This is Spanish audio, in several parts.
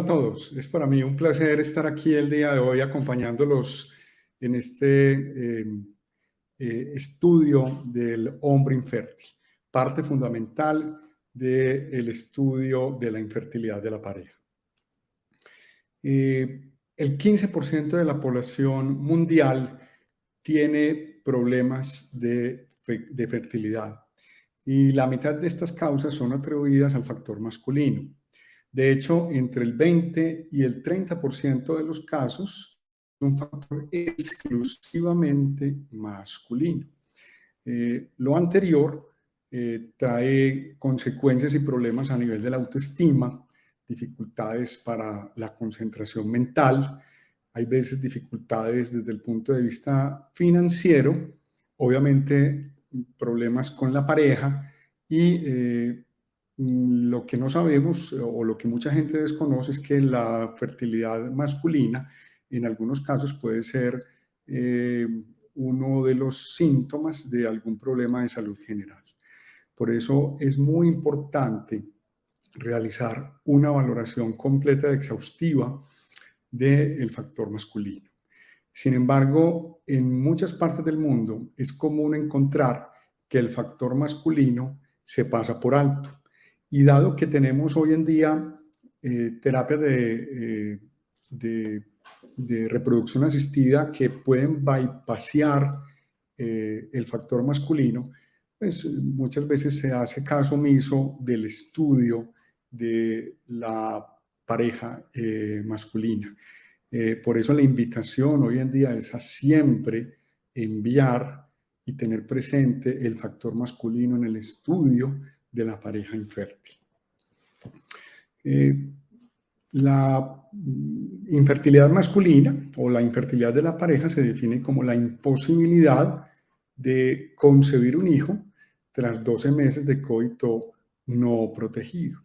Hola a todos, es para mí un placer estar aquí el día de hoy acompañándolos en este estudio del hombre infértil, parte fundamental del estudio de la infertilidad de la pareja. El 15% de la población mundial tiene problemas de fertilidad y la mitad de estas causas son atribuidas al factor masculino. De hecho, entre el 20 y el 30% de los casos es un factor exclusivamente masculino. Lo anterior trae consecuencias y problemas a nivel de la autoestima, dificultades para la concentración mental, hay veces dificultades desde el punto de vista financiero, obviamente problemas con la pareja y lo que no sabemos o lo que mucha gente desconoce es que la fertilidad masculina en algunos casos puede ser uno de los síntomas de algún problema de salud general. Por eso es muy importante realizar una valoración completa y exhaustiva del factor masculino. Sin embargo, en muchas partes del mundo es común encontrar que el factor masculino se pasa por alto. Y dado que tenemos hoy en día terapias de reproducción asistida que pueden bypassear el factor masculino, pues muchas veces se hace caso omiso del estudio de la pareja masculina. Por eso la invitación hoy en día es a siempre enviar y tener presente el factor masculino en el estudio de la pareja infértil. La infertilidad masculina o la infertilidad de la pareja se define como la imposibilidad de concebir un hijo tras 12 meses de coito no protegido.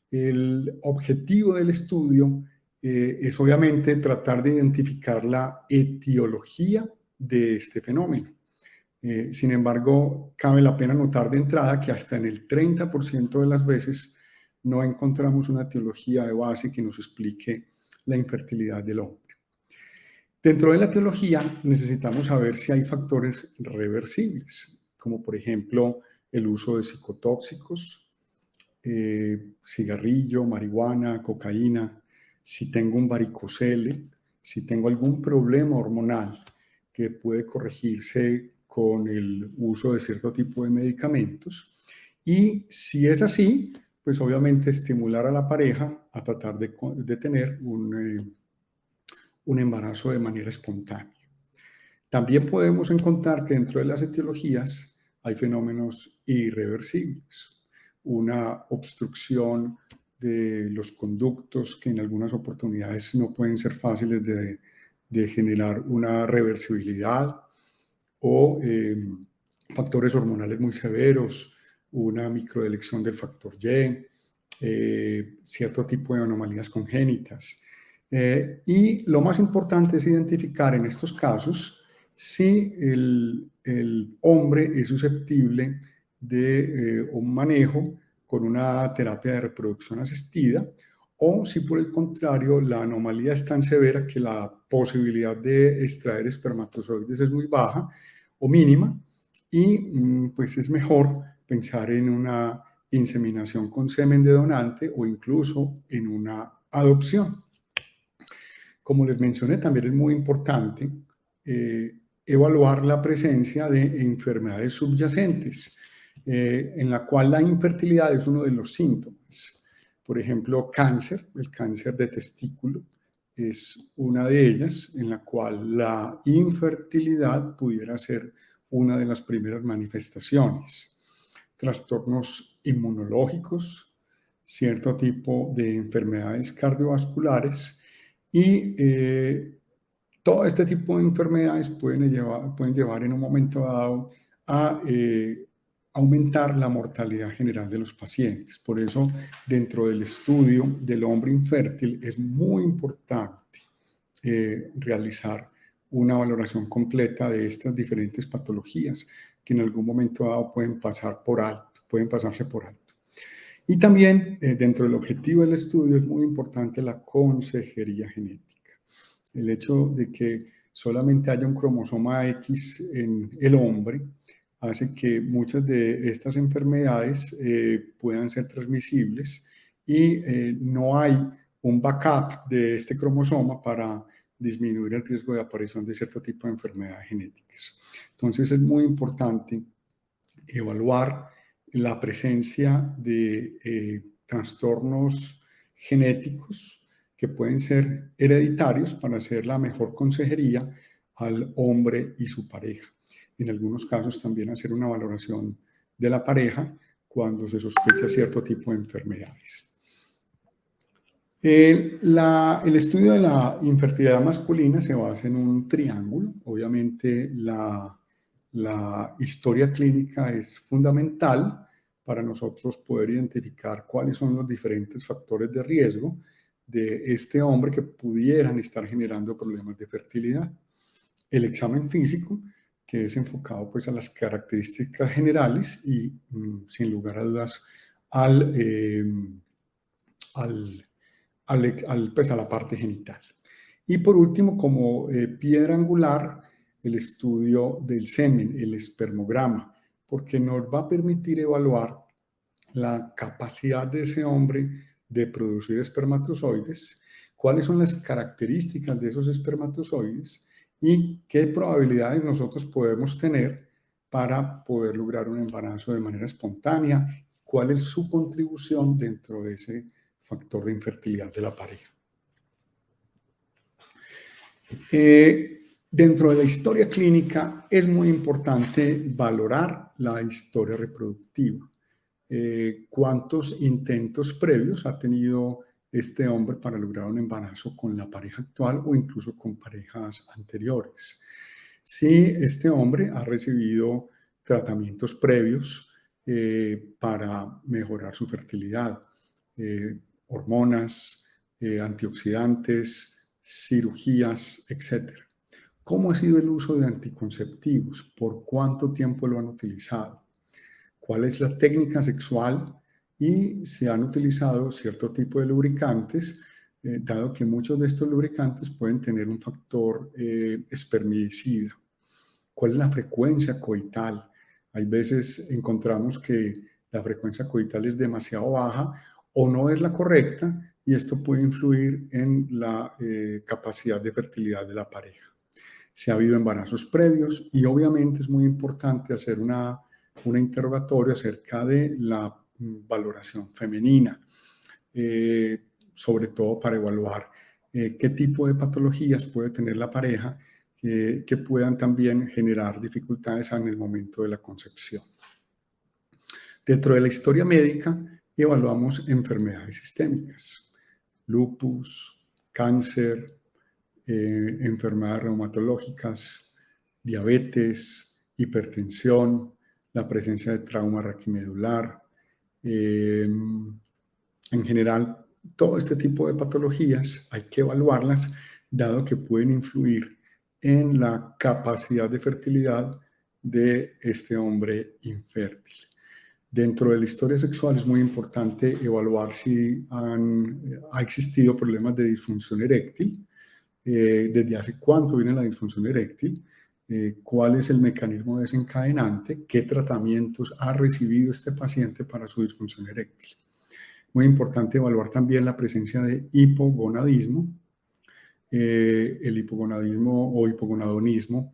El objetivo del estudio es obviamente tratar de identificar la etiología de este fenómeno. Sin embargo, cabe la pena notar de entrada que hasta en el 30% de las veces no encontramos una etiología de base que nos explique la infertilidad del hombre. Dentro de la etiología necesitamos saber si hay factores reversibles, como por ejemplo el uso de psicotóxicos, cigarrillo, marihuana, cocaína, si tengo un varicocele, si tengo algún problema hormonal que puede corregirse con el uso de cierto tipo de medicamentos. Y si es así, pues obviamente estimular a la pareja a tratar de tener un embarazo de manera espontánea. También podemos encontrar que dentro de las etiologías hay fenómenos irreversibles. Una obstrucción de los conductos que en algunas oportunidades no pueden ser fáciles de generar una reversibilidad o factores hormonales muy severos, una microdelección del factor Y, cierto tipo de anomalías congénitas. Y lo más importante es identificar en estos casos si el hombre es susceptible de un manejo con una terapia de reproducción asistida o si por el contrario la anomalía es tan severa que la posibilidad de extraer espermatozoides es muy baja o mínima y pues es mejor pensar en una inseminación con semen de donante o incluso en una adopción. Como les mencioné, también es muy importante evaluar la presencia de enfermedades subyacentes, en la cual la infertilidad es uno de los síntomas. Por ejemplo, cáncer, el cáncer de testículo es una de ellas, en la cual la infertilidad pudiera ser una de las primeras manifestaciones. Trastornos inmunológicos, cierto tipo de enfermedades cardiovasculares y todo este tipo de enfermedades pueden llevar en un momento dado a aumentar la mortalidad general de los pacientes. Por eso, dentro del estudio del hombre infértil es muy importante realizar una valoración completa de estas diferentes patologías que en algún momento dado pueden pasarse por alto. Y también dentro del objetivo del estudio es muy importante la consejería genética. El hecho de que solamente haya un cromosoma X en el hombre hace que muchas de estas enfermedades puedan ser transmisibles y no hay un backup de este cromosoma para disminuir el riesgo de aparición de cierto tipo de enfermedades genéticas. Entonces es muy importante evaluar la presencia de trastornos genéticos que pueden ser hereditarios para hacer la mejor consejería al hombre y su pareja. En algunos casos también hacer una valoración de la pareja cuando se sospecha cierto tipo de enfermedades. El estudio de la infertilidad masculina se basa en un triángulo. Obviamente la historia clínica es fundamental para nosotros poder identificar cuáles son los diferentes factores de riesgo de este hombre que pudieran estar generando problemas de fertilidad. El examen físico, que es enfocado pues a las características generales y sin lugar a dudas pues a la parte genital. Y por último, como piedra angular, el estudio del semen, el espermograma, porque nos va a permitir evaluar la capacidad de ese hombre de producir espermatozoides, cuáles son las características de esos espermatozoides y qué probabilidades nosotros podemos tener para poder lograr un embarazo de manera espontánea, cuál es su contribución dentro de ese factor de infertilidad de la pareja. Dentro de la historia clínica es muy importante valorar la historia reproductiva. ¿Cuántos intentos previos ha tenido este hombre para lograr un embarazo con la pareja actual o incluso con parejas anteriores? Si este hombre ha recibido tratamientos previos para mejorar su fertilidad, hormonas, antioxidantes, cirugías, etc. ¿Cómo ha sido el uso de anticonceptivos? ¿Por cuánto tiempo lo han utilizado? ¿Cuál es la técnica sexual? Y se han utilizado cierto tipo de lubricantes, dado que muchos de estos lubricantes pueden tener un factor espermicida. ¿Cuál es la frecuencia coital? Hay veces encontramos que la frecuencia coital es demasiado baja o no es la correcta y esto puede influir en la capacidad de fertilidad de la pareja. Si ha habido embarazos previos y obviamente es muy importante hacer una interrogatorio acerca de la valoración femenina, sobre todo para evaluar qué tipo de patologías puede tener la pareja que puedan también generar dificultades en el momento de la concepción. Dentro de la historia médica evaluamos enfermedades sistémicas, lupus, cáncer, enfermedades reumatológicas, diabetes, hipertensión, la presencia de trauma raquimedular. En general, todo este tipo de patologías hay que evaluarlas, dado que pueden influir en la capacidad de fertilidad de este hombre infértil. Dentro de la historia sexual es muy importante evaluar si ha existido problemas de disfunción eréctil, desde hace cuánto viene la disfunción eréctil, cuál es el mecanismo desencadenante, qué tratamientos ha recibido este paciente para su disfunción eréctil. Muy importante evaluar también la presencia de hipogonadismo. El hipogonadismo o hipogonadonismo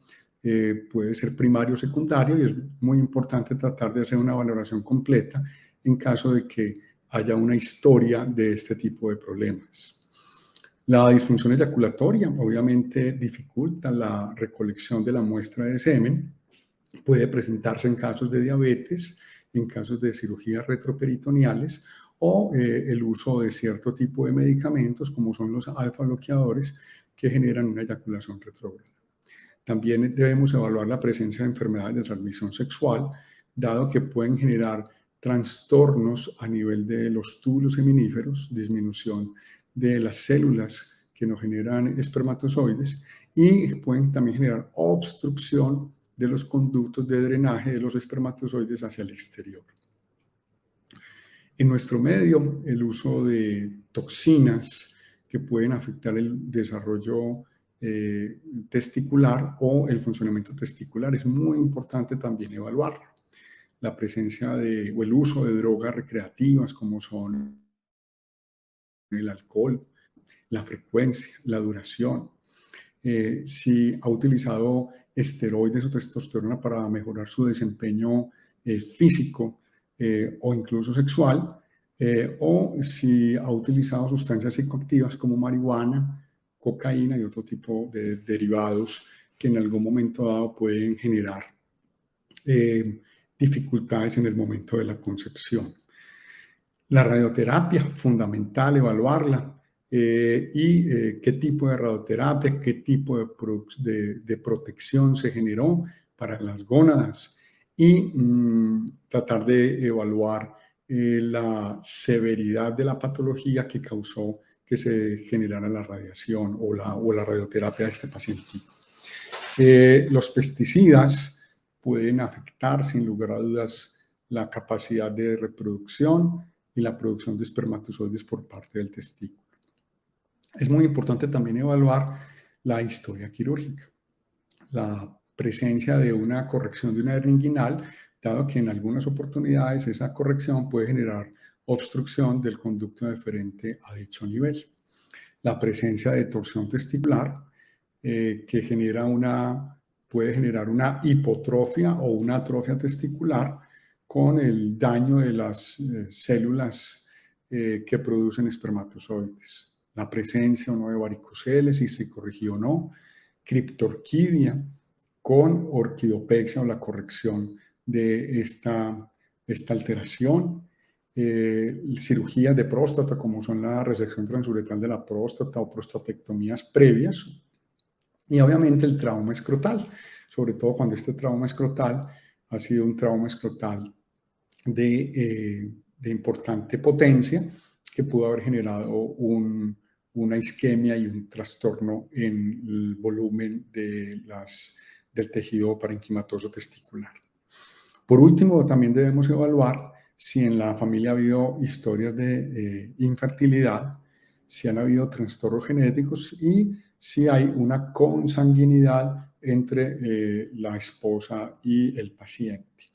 puede ser primario o secundario y es muy importante tratar de hacer una valoración completa en caso de que haya una historia de este tipo de problemas. La disfunción eyaculatoria obviamente dificulta la recolección de la muestra de semen. Puede presentarse en casos de diabetes, en casos de cirugías retroperitoneales o el uso de cierto tipo de medicamentos como son los alfa bloqueadores que generan una eyaculación retrógrada. También debemos evaluar la presencia de enfermedades de transmisión sexual, dado que pueden generar trastornos a nivel de los túbulos seminíferos, disminución de las células que nos generan espermatozoides y pueden también generar obstrucción de los conductos de drenaje de los espermatozoides hacia el exterior. En nuestro medio, el uso de toxinas que pueden afectar el desarrollo testicular o el funcionamiento testicular es muy importante también evaluar. La presencia o el uso de drogas recreativas como son el alcohol, la frecuencia, la duración. Si ha utilizado esteroides o testosterona para mejorar su desempeño físico o incluso sexual, o si ha utilizado sustancias psicoactivas como marihuana, cocaína y otro tipo de derivados que en algún momento dado pueden generar dificultades en el momento de la concepción. La radioterapia, fundamental evaluarla. Qué tipo de radioterapia, qué tipo de protección se generó para las gónadas y tratar de evaluar la severidad de la patología que causó que se generara la radiación o la radioterapia de este paciente. Los pesticidas pueden afectar sin lugar a dudas la capacidad de reproducción y la producción de espermatozoides por parte del testículo. Es muy importante también evaluar la historia quirúrgica, la presencia de una corrección de una hernia inguinal, dado que en algunas oportunidades esa corrección puede generar obstrucción del conducto deferente a dicho nivel. La presencia de torsión testicular, que puede generar una hipotrofia o una atrofia testicular con el daño de las células que producen espermatozoides. La presencia o no de varicoceles, si se corrigió o no, criptorquidia con orquidopexia o la corrección de esta alteración, cirugías de próstata como son la resección transuretral de la próstata o prostatectomías previas y obviamente el trauma escrotal, sobre todo cuando este trauma escrotal ha sido un trauma escrotal de importante potencia que pudo haber generado una isquemia y un trastorno en el volumen del tejido parenquimatoso testicular. Por último, también debemos evaluar si en la familia ha habido historias de infertilidad, si han habido trastornos genéticos y si hay una consanguinidad entre la esposa y el paciente.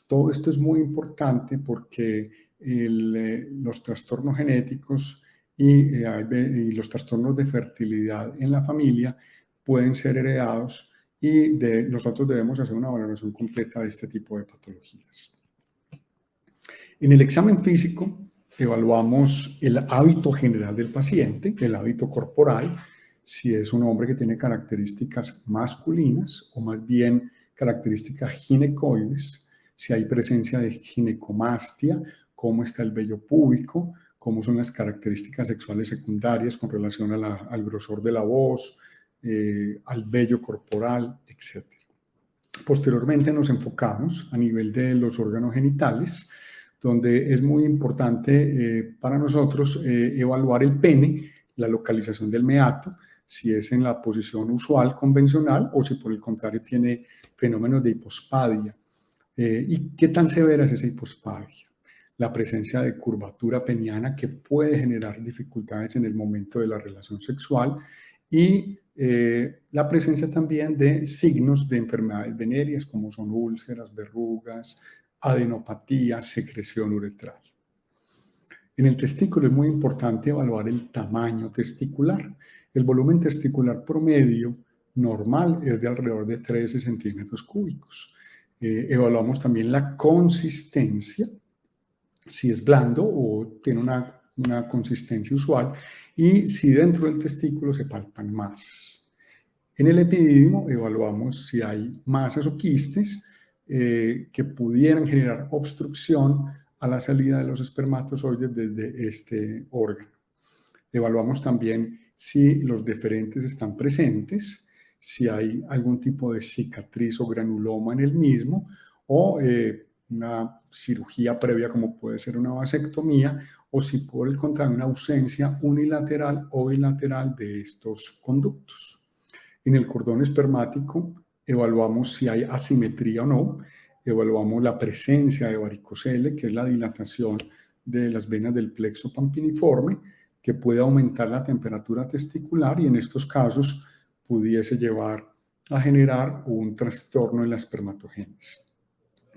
Todo esto es muy importante porque los trastornos genéticos y los trastornos de fertilidad en la familia pueden ser heredados y nosotros debemos hacer una valoración completa de este tipo de patologías. En el examen físico evaluamos el hábito general del paciente, el hábito corporal, si es un hombre que tiene características masculinas o más bien características ginecoides, si hay presencia de ginecomastia, cómo está el vello púbico, cómo son las características sexuales secundarias con relación al grosor de la voz, al vello corporal, etc. Posteriormente nos enfocamos a nivel de los órganos genitales, donde es muy importante para nosotros evaluar el pene, la localización del meato, si es en la posición usual, convencional, o si por el contrario tiene fenómenos de hipospadia. ¿Y qué tan severa es esa hipospadia? La presencia de curvatura peniana que puede generar dificultades en el momento de la relación sexual y la presencia también de signos de enfermedades venéreas como son úlceras, verrugas, adenopatía, secreción uretral. En el testículo es muy importante evaluar el tamaño testicular. El volumen testicular promedio normal es de alrededor de 13 centímetros cúbicos. Evaluamos también la consistencia, si es blando o tiene una consistencia usual, y si dentro del testículo se palpan masas. En el epidídimo evaluamos si hay masas o quistes que pudieran generar obstrucción a la salida de los espermatozoides desde este órgano. Evaluamos también si los deferentes están presentes, si hay algún tipo de cicatriz o granuloma en el mismo o una cirugía previa como puede ser una vasectomía o si por el contrario una ausencia unilateral o bilateral de estos conductos. En el cordón espermático evaluamos si hay asimetría o no, evaluamos la presencia de varicocele, que es la dilatación de las venas del plexo pampiniforme, que puede aumentar la temperatura testicular y en estos casos pudiese llevar a generar un trastorno en la espermatogénesis.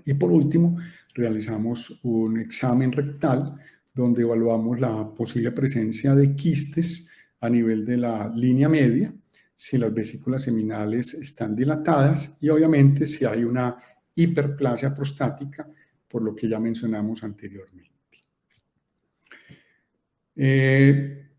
Y por último, realizamos un examen rectal donde evaluamos la posible presencia de quistes a nivel de la línea media, si las vesículas seminales están dilatadas y obviamente si hay una hiperplasia prostática, por lo que ya mencionamos anteriormente.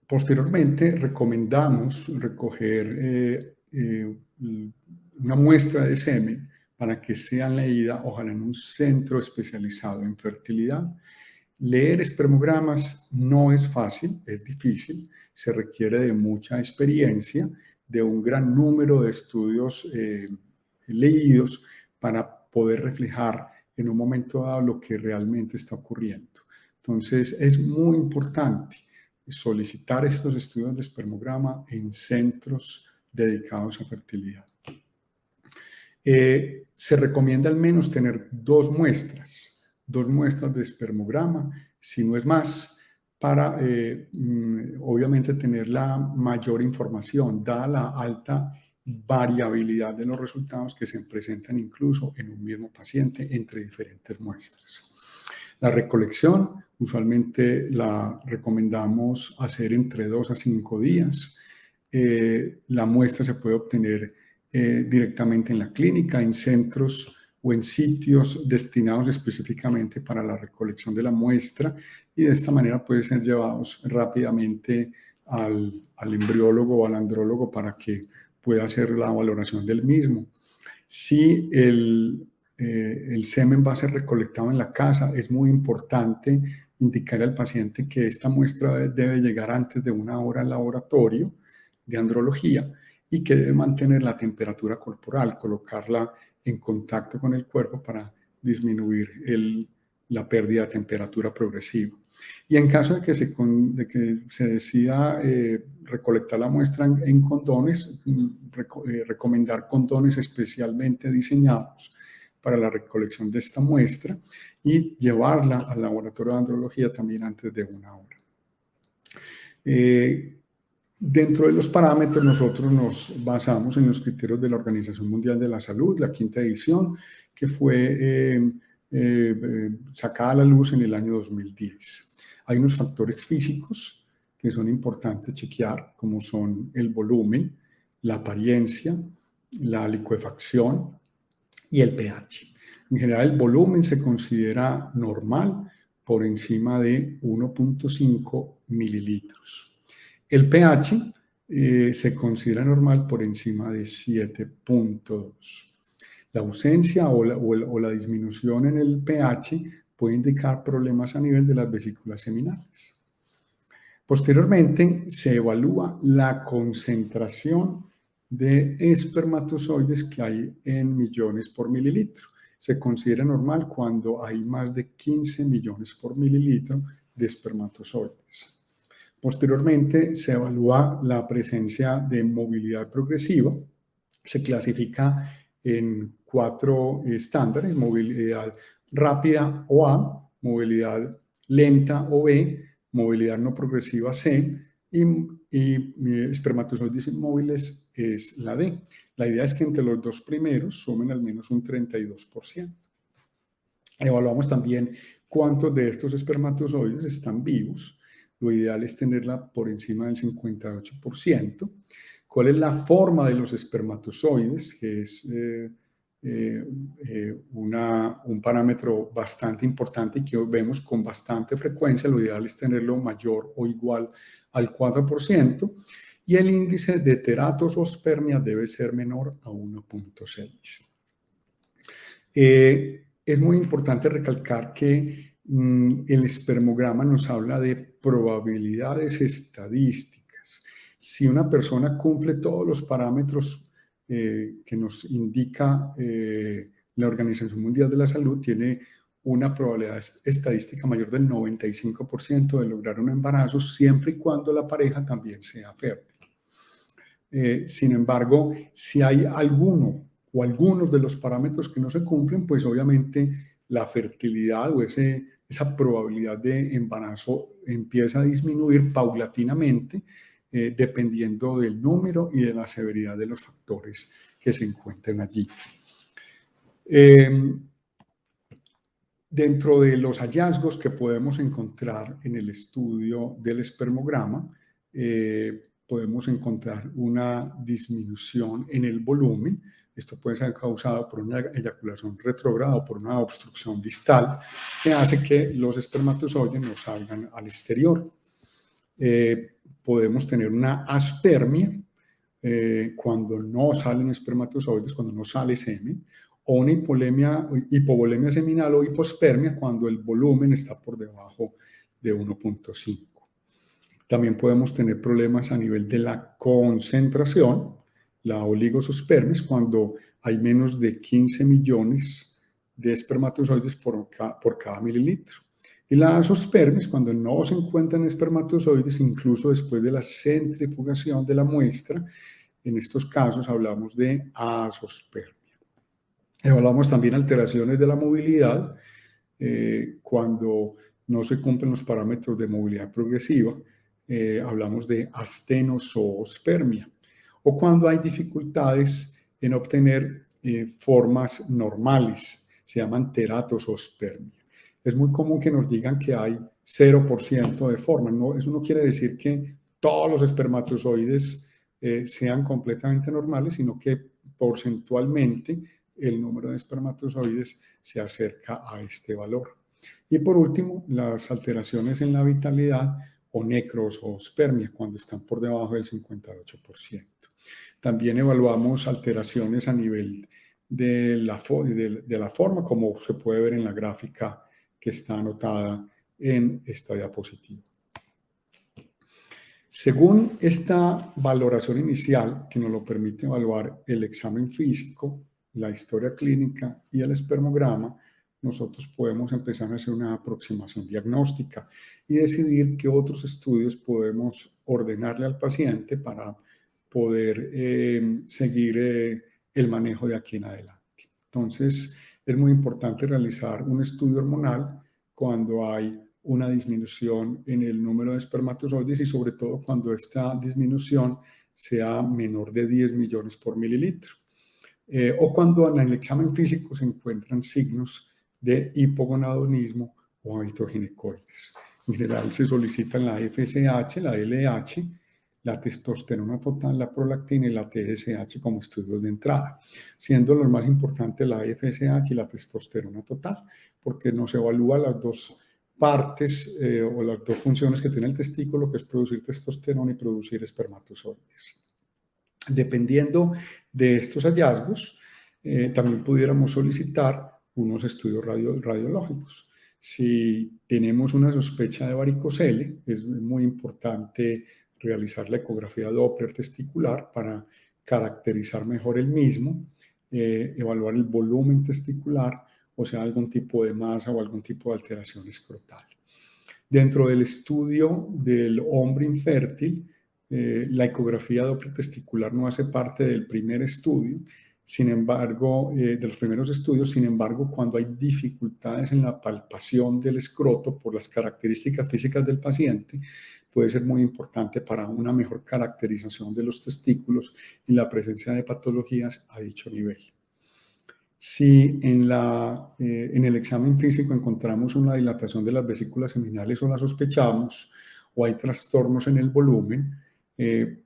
Posteriormente, recomendamos recoger una muestra de semen para que sea leída, ojalá en un centro especializado en fertilidad. Leer espermogramas no es fácil, es difícil, se requiere de mucha experiencia, de un gran número de estudios leídos para poder reflejar en un momento dado lo que realmente está ocurriendo. Entonces, es muy importante solicitar estos estudios de espermograma en centros dedicados a fertilidad. Se recomienda al menos tener dos muestras de espermograma, si no es más, para obviamente tener la mayor información, dada la alta variabilidad de los resultados que se presentan incluso en un mismo paciente entre diferentes muestras. La recolección usualmente la recomendamos hacer entre 2 a 5 días. La muestra se puede obtener directamente en la clínica, en centros o en sitios destinados específicamente para la recolección de la muestra y de esta manera pueden ser llevados rápidamente al embriólogo o al andrólogo para que pueda hacer la valoración del mismo. Si el semen va a ser recolectado en la casa, es muy importante indicar al paciente que esta muestra debe llegar antes de 1 hora al laboratorio de andrología y que debe mantener la temperatura corporal, colocarla en contacto con el cuerpo para disminuir la pérdida de temperatura progresiva. Y en caso de que se decida recolectar la muestra en condones, recomendar condones especialmente diseñados para la recolección de esta muestra y llevarla al laboratorio de andrología también antes de 1 hora. Dentro de los parámetros, nosotros nos basamos en los criterios de la Organización Mundial de la Salud, la 5ª edición, que fue sacada a la luz en el año 2010. Hay unos factores físicos que son importantes chequear, como son el volumen, la apariencia, la licuefacción y el pH. En general, el volumen se considera normal por encima de 1.5 mililitros. El pH se considera normal por encima de 7.2. La ausencia o la disminución en el pH puede indicar problemas a nivel de las vesículas seminales. Posteriormente, se evalúa la concentración de espermatozoides que hay en millones por mililitro. Se considera normal cuando hay más de 15 millones por mililitro de espermatozoides. Posteriormente, se evalúa la presencia de movilidad progresiva. Se clasifica en 4 estándares: movilidad rápida o A, movilidad lenta o B, movilidad no progresiva C y espermatozoides inmóviles es la D. La idea es que entre los 2 primeros sumen al menos un 32%. Evaluamos también cuántos de estos espermatozoides están vivos. Lo ideal es tenerla por encima del 58%. ¿Cuál es la forma de los espermatozoides? Que es un parámetro bastante importante y que vemos con bastante frecuencia. Lo ideal es tenerlo mayor o igual al 4%. Y el índice de teratospermia debe ser menor a 1.6. Es muy importante recalcar que el espermograma nos habla de probabilidades estadísticas. Si una persona cumple todos los parámetros que nos indica la Organización Mundial de la Salud, tiene una probabilidad estadística mayor del 95% de lograr un embarazo, siempre y cuando la pareja también sea fértil. Sin embargo, si hay alguno o algunos de los parámetros que no se cumplen, pues obviamente la fertilidad o esa probabilidad de embarazo empieza a disminuir paulatinamente, dependiendo del número y de la severidad de los factores que se encuentren allí. Dentro de los hallazgos que podemos encontrar en el estudio del espermograma, podemos encontrar una disminución en el volumen. Esto puede ser causado por una eyaculación retrógrada o por una obstrucción distal que hace que los espermatozoides no salgan al exterior. Podemos tener una aspermia cuando no salen espermatozoides, cuando no sale semen, o una hipovolemia seminal o hipospermia cuando el volumen está por debajo de 1.5. También podemos tener problemas a nivel de la concentración, la oligospermis, cuando hay menos de 15 millones de espermatozoides por cada mililitro. Y la azospermis, cuando no se encuentran espermatozoides, incluso después de la centrifugación de la muestra. En estos casos hablamos de azospermia. Evaluamos también alteraciones de la movilidad cuando no se cumplen los parámetros de movilidad progresiva. Hablamos de astenozoospermia. O cuando hay dificultades en obtener formas normales, se llaman teratozoospermia. Es muy común que nos digan que hay 0% de formas. No, eso no quiere decir que todos los espermatozoides sean completamente normales, sino que porcentualmente el número de espermatozoides se acerca a este valor. Y por último, las alteraciones en la vitalidad o necrozoospermia, cuando están por debajo del 58%. También evaluamos alteraciones a nivel de la forma, como se puede ver en la gráfica que está anotada en esta diapositiva. Según esta valoración inicial, que nos lo permite evaluar el examen físico, la historia clínica y el espermograma, nosotros podemos empezar a hacer una aproximación diagnóstica y decidir qué otros estudios podemos ordenarle al paciente para poder seguir el manejo de aquí en adelante. Entonces, es muy importante realizar un estudio hormonal cuando hay una disminución en el número de espermatozoides y sobre todo cuando esta disminución sea menor de 10 millones por mililitro. O cuando en el examen físico se encuentran signos de hipogonadonismo o amitroginecoides. En general se solicitan la FSH, la LH, la testosterona total, la prolactina y la TSH como estudios de entrada, siendo lo más importante la FSH y la testosterona total, porque nos evalúa las dos partes o las dos funciones que tiene el testículo, que es producir testosterona y producir espermatozoides. Dependiendo de estos hallazgos, también pudiéramos solicitar unos estudios radiológicos. Si tenemos una sospecha de varicocele, es muy importante realizar la ecografía Doppler testicular para caracterizar mejor el mismo, evaluar el volumen testicular, o sea, algún tipo de masa o algún tipo de alteración escrotal. Dentro del estudio del hombre infértil, la ecografía Doppler testicular no hace parte del primer estudio, sin embargo, de los primeros estudios, sin embargo, cuando hay dificultades en la palpación del escroto por las características físicas del paciente, puede ser muy importante para una mejor caracterización de los testículos y la presencia de patologías a dicho nivel. Si en el examen físico encontramos una dilatación de las vesículas seminales o la sospechamos, o hay trastornos en el volumen,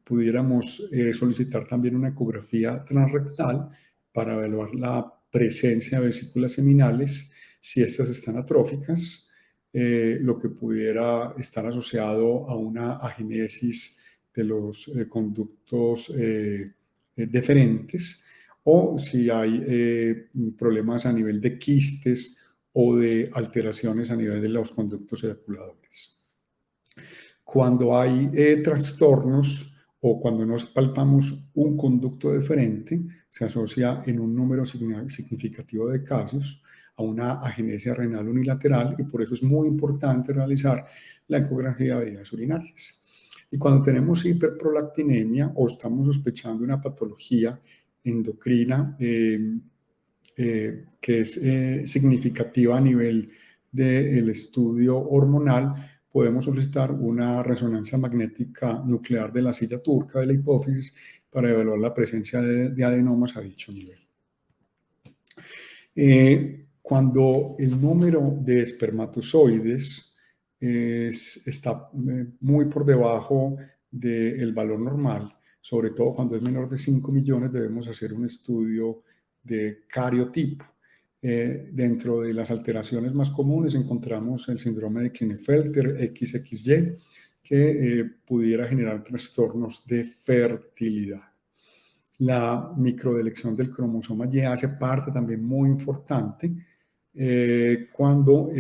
pudiéramos solicitar también una ecografía transrectal para evaluar la presencia de vesículas seminales, si estas están atróficas, lo que pudiera estar asociado a una agenesis de los conductos deferentes, o si hay problemas a nivel de quistes o de alteraciones a nivel de los conductos eyaculadores. Cuando hay trastornos o cuando nos palpamos un conducto deferente, se asocia en un número significativo de casos a una agenesia renal unilateral y por eso es muy importante realizar la ecografía de vías urinarias. Y cuando tenemos hiperprolactinemia o estamos sospechando una patología endocrina que es significativa a nivel del estudio hormonal, podemos solicitar una resonancia magnética nuclear de la silla turca de la hipófisis para evaluar la presencia de adenomas a dicho nivel. Cuando el número de espermatozoides está muy por debajo del valor normal, sobre todo cuando es menor de 5 millones, debemos hacer un estudio de cariotipo. Dentro de las alteraciones más comunes encontramos el síndrome de Klinefelter XXY, que pudiera generar trastornos de fertilidad. La microdelección del cromosoma Y hace parte también muy importante cuando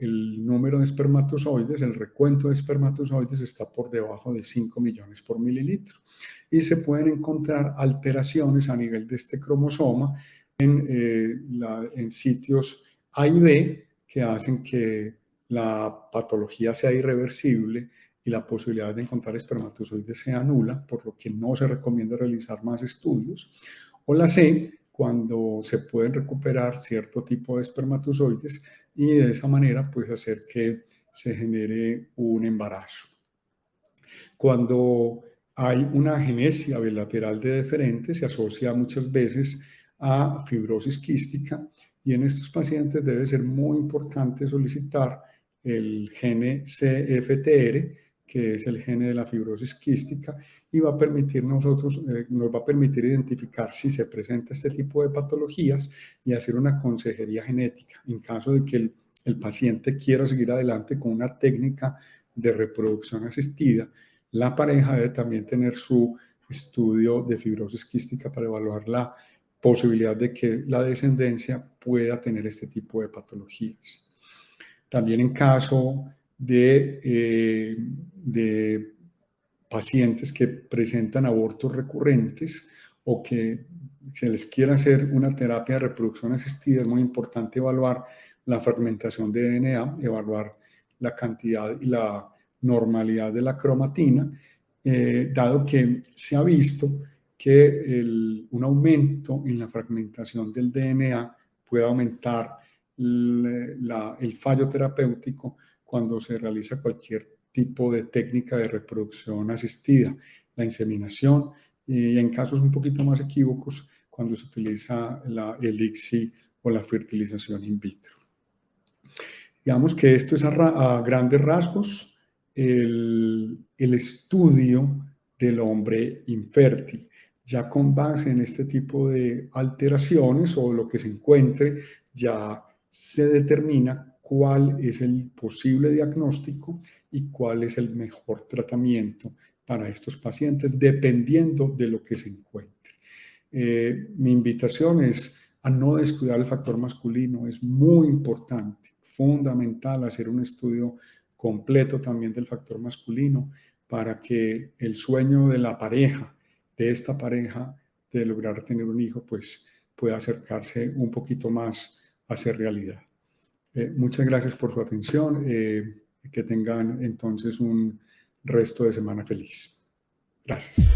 el número de espermatozoides, el recuento de espermatozoides está por debajo de 5 millones por mililitro. Y se pueden encontrar alteraciones a nivel de este cromosoma en sitios A y B que hacen que la patología sea irreversible y la posibilidad de encontrar espermatozoides sea nula, por lo que no se recomienda realizar más estudios. O la C, cuando se pueden recuperar cierto tipo de espermatozoides y de esa manera pues hacer que se genere un embarazo. Cuando hay una agenesia bilateral de deferente, se asocia muchas veces a fibrosis quística y en estos pacientes debe ser muy importante solicitar el gene CFTR, que es el gene de la fibrosis quística, y va a permitir nos va a permitir identificar si se presenta este tipo de patologías y hacer una consejería genética en caso de que el paciente quiera seguir adelante con una técnica de reproducción asistida. La pareja debe también tener su estudio de fibrosis quística para evaluar la posibilidad de que la descendencia pueda tener este tipo de patologías. También en caso de pacientes que presentan abortos recurrentes o que se les quiera hacer una terapia de reproducción asistida, es muy importante evaluar la fragmentación de DNA, evaluar la cantidad y la normalidad de la cromatina, dado que se ha visto que un aumento en la fragmentación del DNA puede aumentar el fallo terapéutico cuando se realiza cualquier tipo de técnica de reproducción asistida, la inseminación, y en casos un poquito más equívocos, cuando se utiliza el ICSI o la fertilización in vitro. Digamos que esto es a grandes rasgos el estudio del hombre infértil. Ya con base en este tipo de alteraciones o lo que se encuentre, ya se determina cuál es el posible diagnóstico y cuál es el mejor tratamiento para estos pacientes, dependiendo de lo que se encuentre. Mi invitación es a no descuidar el factor masculino. Es muy importante, fundamental hacer un estudio completo también del factor masculino para que el sueño de la pareja, de esta pareja, de lograr tener un hijo, pues pueda acercarse un poquito más a ser realidad. Muchas gracias por su atención. Que tengan entonces un resto de semana feliz. Gracias.